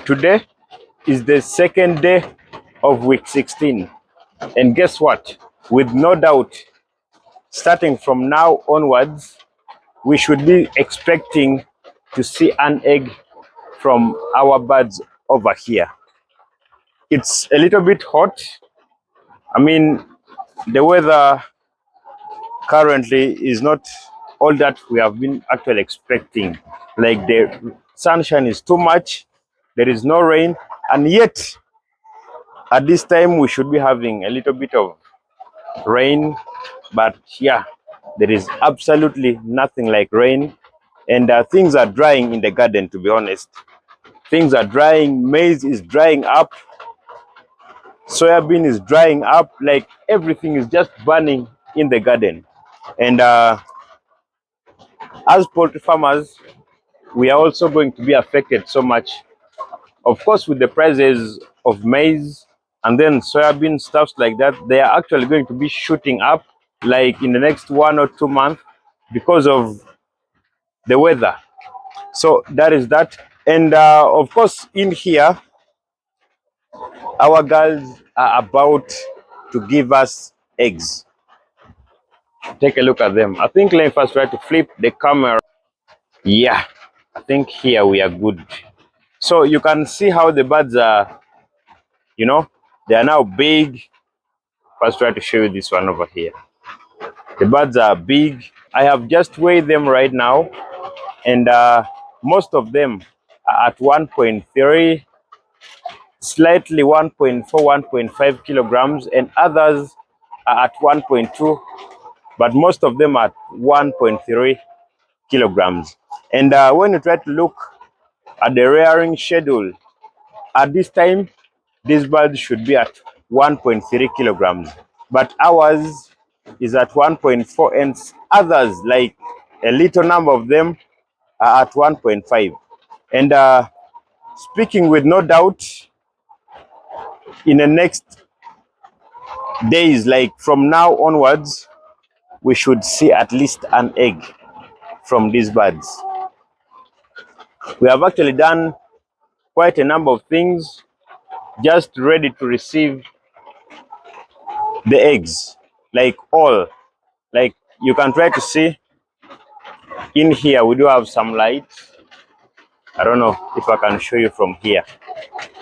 Today is the second day of week 16. And guess what? With no doubt, starting from now onwards, we should be expecting to see an egg from our birds over here. It's a little bit hot. I mean, the weather currently is not all that we have been actually expecting. Like the sunshine is too much, there is no rain, and yet at this time we should be having a little bit of rain. But yeah, there is absolutely nothing like rain, and things are drying in the garden, to be honest. Things are drying, maize is drying up, soybean is drying up, like everything is just burning in the garden. And as poultry farmers, we are also going to be affected so much, of course, with the prices of maize and then soybean, stuff like that. They are actually going to be shooting up like in the next 1 or 2 months because of the weather. So that is that. And of course, in here, our girls are about to give us eggs. Take a look at them. I think let me first try to flip the camera. Yeah, I think here we are good. So you can see how the birds are, they are now big. First try to show you this one over here. The birds are big. I have just weighed them right now, and most of them are at 1.3, slightly 1.4, 1.5 kilograms, and others are at 1.2, but most of them are at 1.3 kilograms. And when you try to look at the rearing schedule, at this time, these birds should be at 1.3 kilograms, but ours is at 1.4, and others, like a little number of them, are at 1.5. And speaking with no doubt, in the next days, like from now onwards, we should see at least an egg from these birds. We have actually done quite a number of things, just ready to receive the eggs, like all. Like you can try to see in here, we do have some light. I don't know if I can show you from here.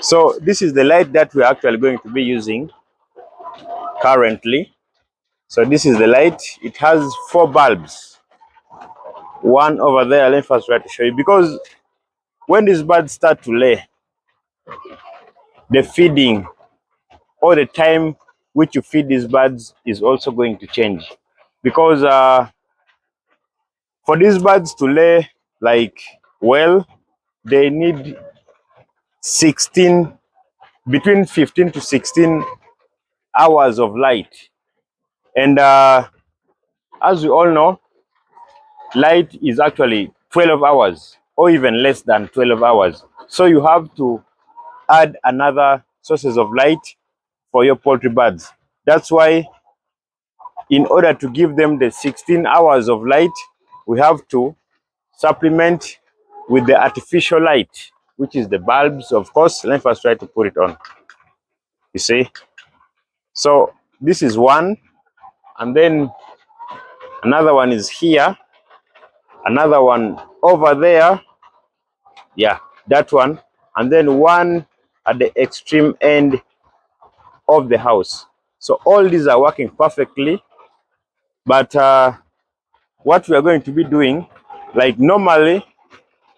So this is the light that we're actually going to be using currently. So this is the light. It has 4 bulbs. One over there, let me first try to show you, because when these birds start to lay, the feeding or the time which you feed these birds is also going to change. Because for these birds to lay like well, they need 16, between 15 to 16 hours of light. And as we all know, light is actually 12 hours or even less than 12 hours. So you have to add another sources of light for your poultry birds. That's why in order to give them the 16 hours of light, we have to supplement with the artificial light, which is the bulbs, of course. Let me first try to put it on. You see? So this is one, and then another one is here, another one over there. Yeah, that one, and then one at the extreme end of the house. So all these are working perfectly. But what we are going to be doing, like normally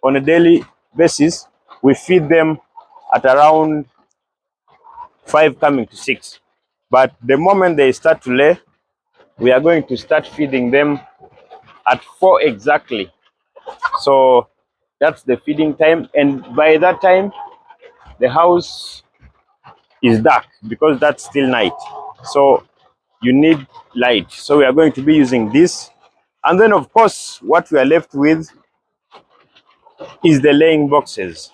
on a daily basis, we feed them at around 5 coming to 6. But the moment they start to lay, we are going to start feeding them at 4 exactly. So that's the feeding time, and by that time the house is dark because that's still night. So you need light. So we are going to be using this. And then of course what we are left with is the laying boxes,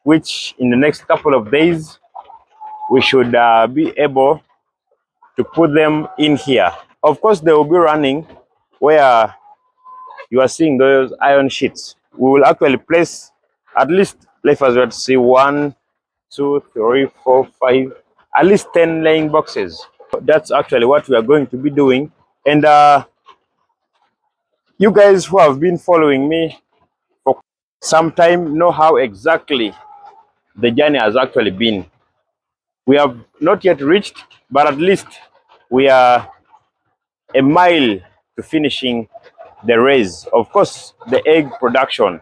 which in the next couple of days we should be able to put them in here. Of course they will be running where you are seeing those iron sheets. We will actually place at least, let us see, 1, 2, 3, 4, 5, at least 10 laying boxes. That's actually what we are going to be doing. And you guys who have been following me for some time know how exactly the journey has actually been. We have not yet reached, but at least we are a mile to finishing the raise. Of course, the egg production.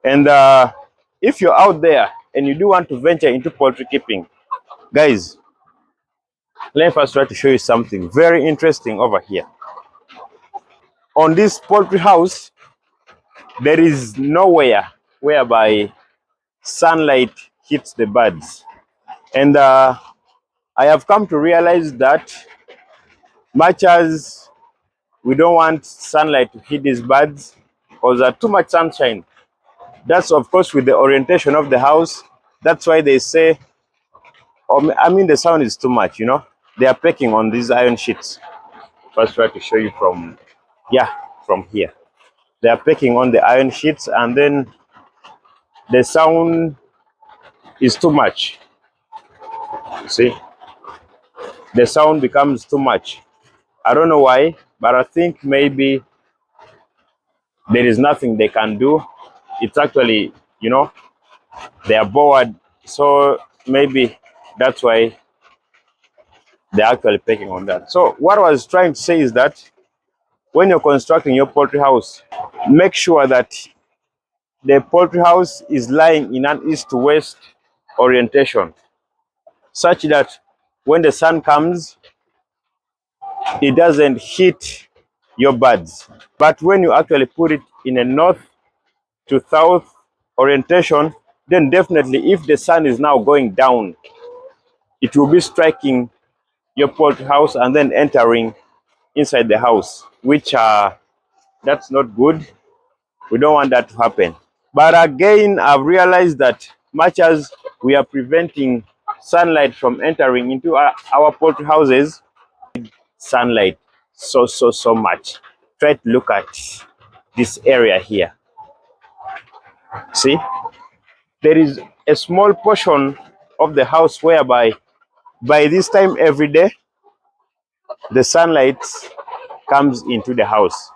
And if you're out there and you do want to venture into poultry keeping, guys, let me first try to show you something very interesting over here. On this poultry house, there is nowhere whereby sunlight hits the birds. And I have come to realize that much as we don't want sunlight to hit these birds because too much sunshine, that's of course with the orientation of the house. That's why they say, I mean, the sound is too much, you know. They are pecking on these iron sheets. First try to show you from, yeah, from here. They are pecking on the iron sheets, and then the sound is too much. You see, the sound becomes too much. I don't know why, but I think maybe there is nothing they can do. It's actually, you know, they are bored, so maybe that's why they're actually picking on that. So what I was trying to say is that when you're constructing your poultry house, make sure that the poultry house is lying in an east to west orientation, such that when the sun comes, it doesn't hit your birds. But when you actually put it in a north to south orientation, then definitely if the sun is now going down, it will be striking your poultry house and then entering inside the house, which that's not good. We don't want that to happen. But again, I've realized that much as we are preventing sunlight from entering into our poultry houses, sunlight so much. Try to look at this area here. See, there is a small portion of the house whereby by this time every day the sunlight comes into the house,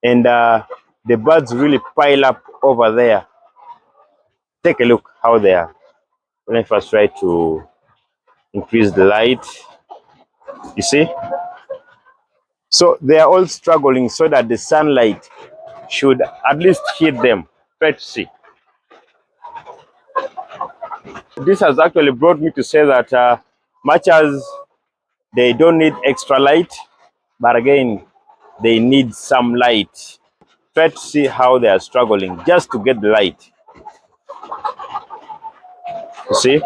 and the birds really pile up over there. Take a look how they are. When I first try to increase the light, you see, so they are all struggling so that the sunlight should at least hit them. Try to see. This has actually brought me to say that much as they don't need extra light, but again, they need some light. Try to see how they are struggling just to get the light. You see?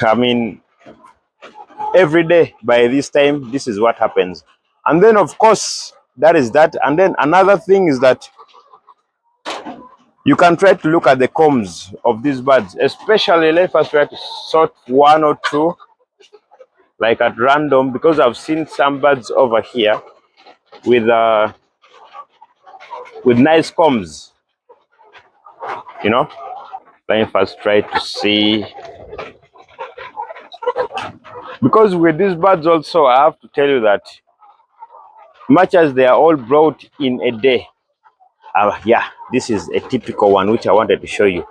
I mean, every day by this time, this is what happens. And then, of course, that is that. And then another thing is that you can try to look at the combs of these birds, especially let us try to sort one or two, like at random, because I've seen some birds over here with nice combs, you know. Let me first try to see, because with these birds also, I have to tell you that much as they are all brought in a day, yeah, this is a typical one which I wanted to show you.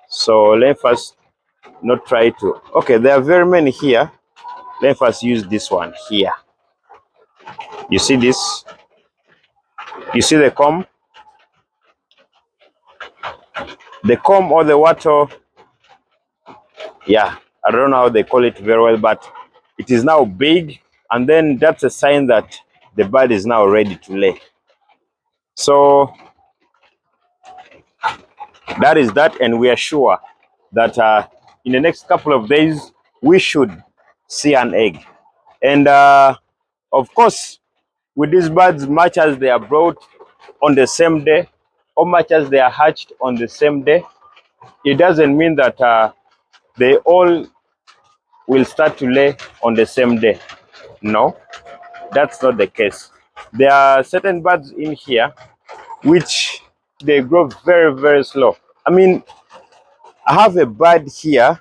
So let me first not try to, okay, there are very many here. Let me first use this one here. You see this? You see the comb? The comb or the wattle, yeah, I don't know how they call it very well, but it is now big, and then that's a sign that the bird is now ready to lay. So that is that, and we are sure that in the next couple of days we should see an egg. And of course, with these birds, much as they are brought on the same day, or much as they are hatched on the same day, it doesn't mean that they all will start to lay on the same day. No, that's not the case. There are certain birds in here which they grow very, very slow. I mean, I have a bird here.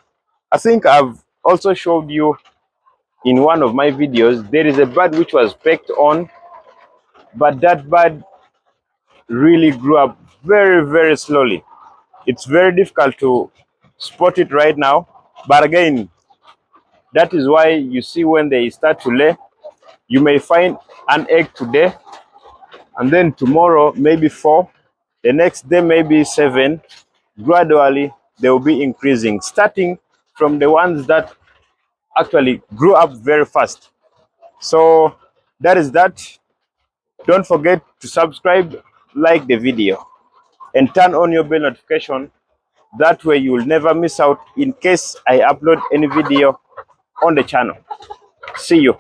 I think I've also showed you in one of my videos. There is a bird which was pecked on, but that bird really grew up very, very slowly. It's very difficult to spot it right now. But again, that is why you see when they start to lay, you may find an egg today, and then tomorrow maybe 4, the next day maybe 7. Gradually, they will be increasing, starting from the ones that actually grew up very fast. So that is that. Don't forget to subscribe, like the video, and turn on your bell notification. That way you will never miss out in case I upload any video on the channel. See you.